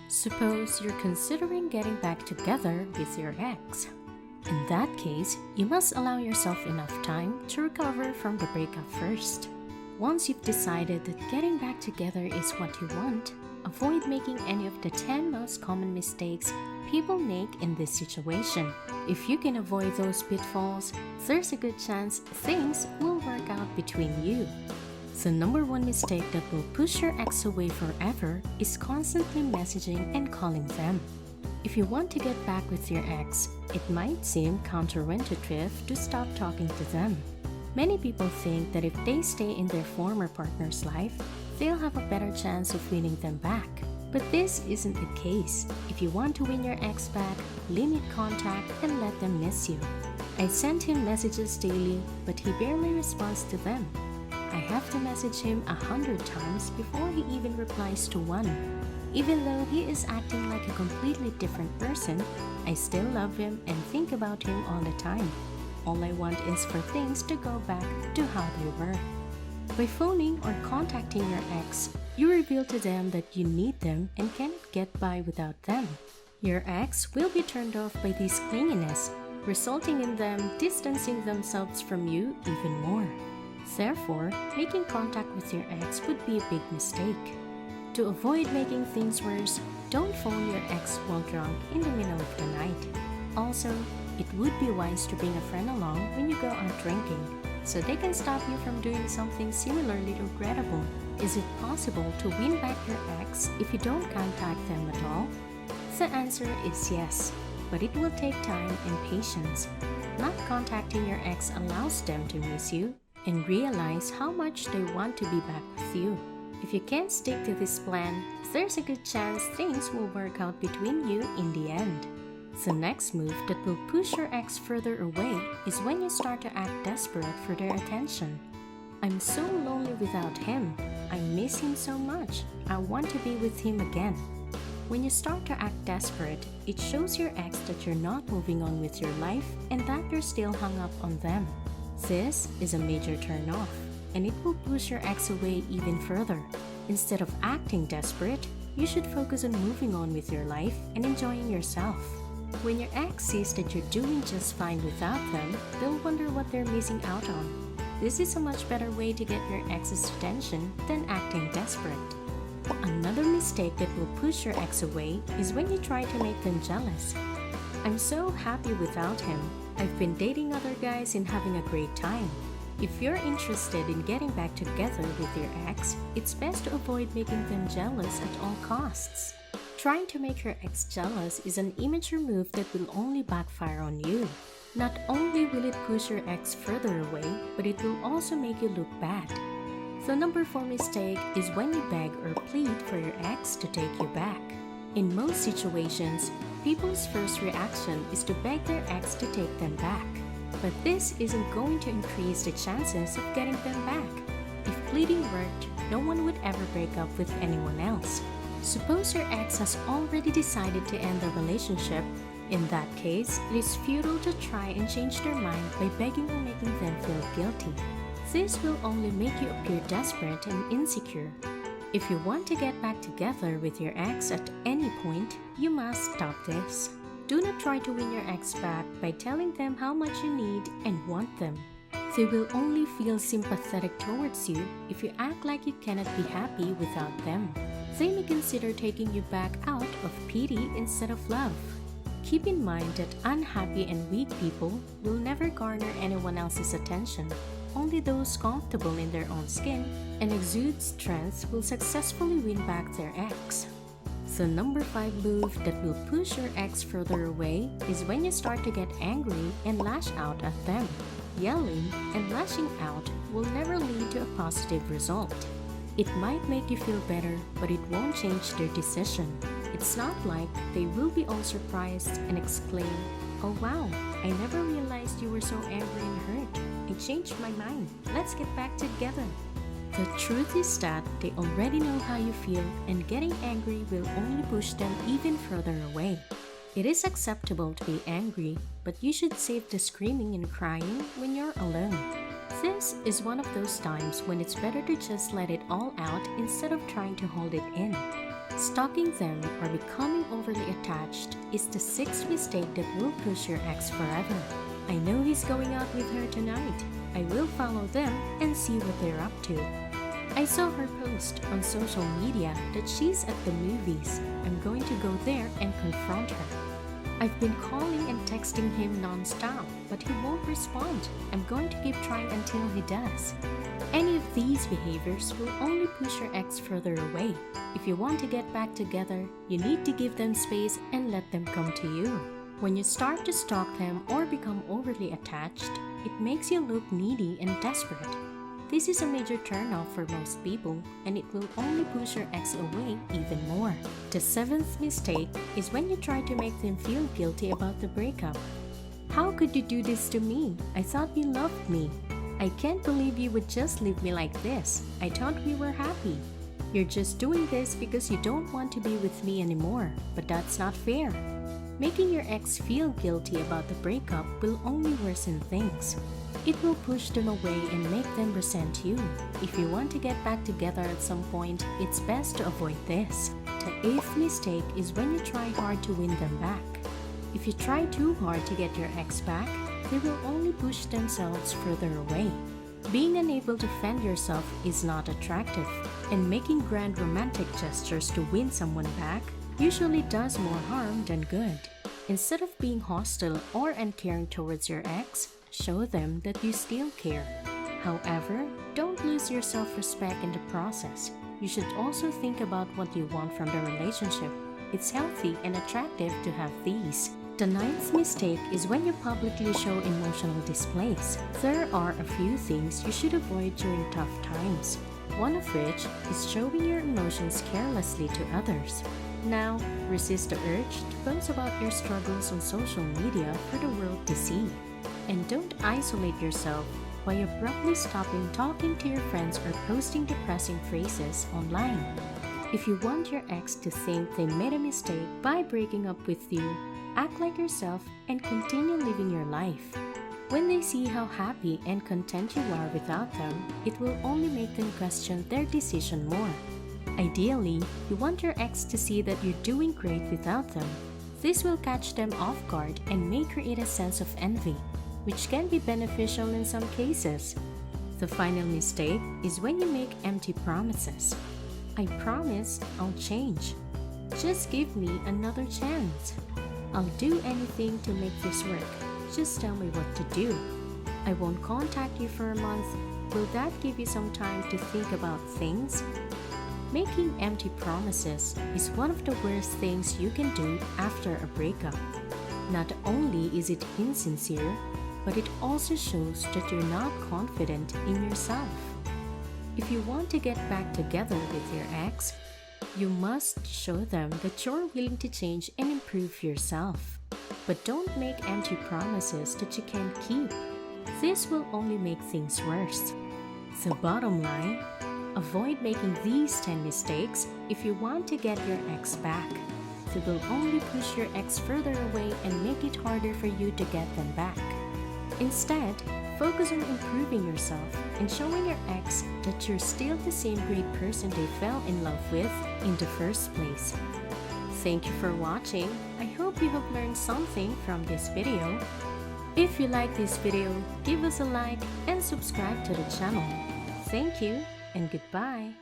Suppose you're considering getting back together with your ex. In that case, you must allow yourself enough time to recover from the breakup first. Once you've decided that getting back together is what you want, avoid making any of the 10 most common mistakes people make in this situation. If you can avoid those pitfalls, there's a good chance things will work out between you. The number one mistake that will push your ex away forever is constantly messaging and calling them. If you want to get back with your ex, it might seem counterintuitive to stop talking to them. Many people think that if they stay in their former partner's life, they'll have a better chance of winning them back. But this isn't the case. If you want to win your ex back, limit contact and let them miss you. I send him messages daily, but he barely responds to them. I have to message him 100 times before he even replies to one. Even though he is acting like a completely different person, I still love him and think about him all the time. All I want is for things to go back to how they were. By phoning or contacting your ex, you reveal to them that you need them and cannot get by without them. Your ex will be turned off by this clinginess, resulting in them distancing themselves from you even more. Therefore, making contact with your ex would be a big mistake. To avoid making things worse, don't phone your ex while drunk in the middle of the night. Also, it would be wise to bring a friend along when you go out drinking, so they can stop you from doing something similarly regrettable. Is it possible to win back your ex if you don't contact them at all? The answer is yes, but it will take time and patience. Not contacting your ex allows them to miss you and realize how much they want to be back with you. If you can't stick to this plan, there's a good chance things will work out between you in the end. The next move that will push your ex further away is when you start to act desperate for their attention. I'm so lonely without him. I miss him so much. I want to be with him again. When you start to act desperate, it shows your ex that you're not moving on with your life and that you're still hung up on them. This is a major turn-off, and it will push your ex away even further. Instead of acting desperate, you should focus on moving on with your life and enjoying yourself. When your ex sees that you're doing just fine without them, they'll wonder what they're missing out on. This is a much better way to get your ex's attention than acting desperate. Another mistake that will push your ex away is when you try to make them jealous. I'm so happy without him. I've been dating other guys and having a great time. If you're interested in getting back together with your ex, it's best to avoid making them jealous at all costs. Trying to make your ex jealous is an immature move that will only backfire on you. Not only will it push your ex further away, but it will also make you look bad. The number 4 mistake is when you beg or plead for your ex to take you back. In most situations, people's first reaction is to beg their ex to take them back. But this isn't going to increase the chances of getting them back. If pleading worked, no one would ever break up with anyone else. Suppose your ex has already decided to end the relationship. In that case, it is futile to try and change their mind by begging or making them feel guilty. This will only make you appear desperate and insecure. If you want to get back together with your ex at any point, you must stop this. Do not try to win your ex back by telling them how much you need and want them. They will only feel sympathetic towards you if you act like you cannot be happy without them. They may consider taking you back out of pity instead of love. Keep in mind that unhappy and weak people will never garner anyone else's attention. Only those comfortable in their own skin and exude strength will successfully win back their ex. The number 5 move that will push your ex further away is when you start to get angry and lash out at them. Yelling and lashing out will never lead to a positive result. It might make you feel better, but it won't change their decision. It's not like they will be all surprised and exclaim, "Oh wow, I never realized you were so angry and hurt. I changed my mind. Let's get back together." The truth is that they already know how you feel, and getting angry will only push them even further away. It is acceptable to be angry, but you should save the screaming and crying when you're alone. This is one of those times when it's better to just let it all out instead of trying to hold it in. Stalking them or becoming overly attached is the sixth mistake that will push your ex forever. I know he's going out with her tonight. I will follow them and see what they're up to. I saw her post on social media that she's at the movies. I'm going to go there and confront her. I've been calling and texting him non-stop, but he won't respond. I'm going to keep trying until he does. Any of these behaviors will only push your ex further away. If you want to get back together, you need to give them space and let them come to you. When you start to stalk them or become overly attached, it makes you look needy and desperate. This is a major turnoff for most people, and it will only push your ex away even more. The seventh mistake is when you try to make them feel guilty about the breakup. How could you do this to me? I thought you loved me. I can't believe you would just leave me like this. I thought we were happy. You're just doing this because you don't want to be with me anymore, but that's not fair. Making your ex feel guilty about the breakup will only worsen things. It will push them away and make them resent you. If you want to get back together at some point, it's best to avoid this. The eighth mistake is when you try hard to win them back. If you try too hard to get your ex back, they will only push themselves further away. Being unable to fend yourself is not attractive, and making grand romantic gestures to win someone back usually does more harm than good. Instead of being hostile or uncaring towards your ex, show them that you still care. However, don't lose your self-respect in the process. You should also think about what you want from the relationship. It's healthy and attractive to have these. The ninth mistake is when you publicly show emotional displays. There are a few things you should avoid during tough times, one of which is showing your emotions carelessly to others. Now, resist the urge to post about your struggles on social media for the world to see. And don't isolate yourself by abruptly stopping talking to your friends or posting depressing phrases online. If you want your ex to think they made a mistake by breaking up with you, act like yourself and continue living your life. When they see how happy and content you are without them, it will only make them question their decision more. Ideally, you want your ex to see that you're doing great without them. This will catch them off guard and may create a sense of envy, which can be beneficial in some cases. The final mistake is when you make empty promises. I promise I'll change. Just give me another chance. I'll do anything to make this work. Just tell me what to do. I won't contact you for a month. Will that give you some time to think about things? Making empty promises is one of the worst things you can do after a breakup. Not only is it insincere, but it also shows that you're not confident in yourself. If you want to get back together with your ex, you must show them that you're willing to change and improve yourself. But don't make empty promises that you can't keep. This will only make things worse. The bottom line, avoid making these 10 mistakes if you want to get your ex back. They will only push your ex further away and make it harder for you to get them back. Instead, focus on improving yourself and showing your ex that you're still the same great person they fell in love with in the first place. Thank you for watching. I hope you have learned something from this video. If you like this video, give us a like and subscribe to the channel. Thank you and goodbye.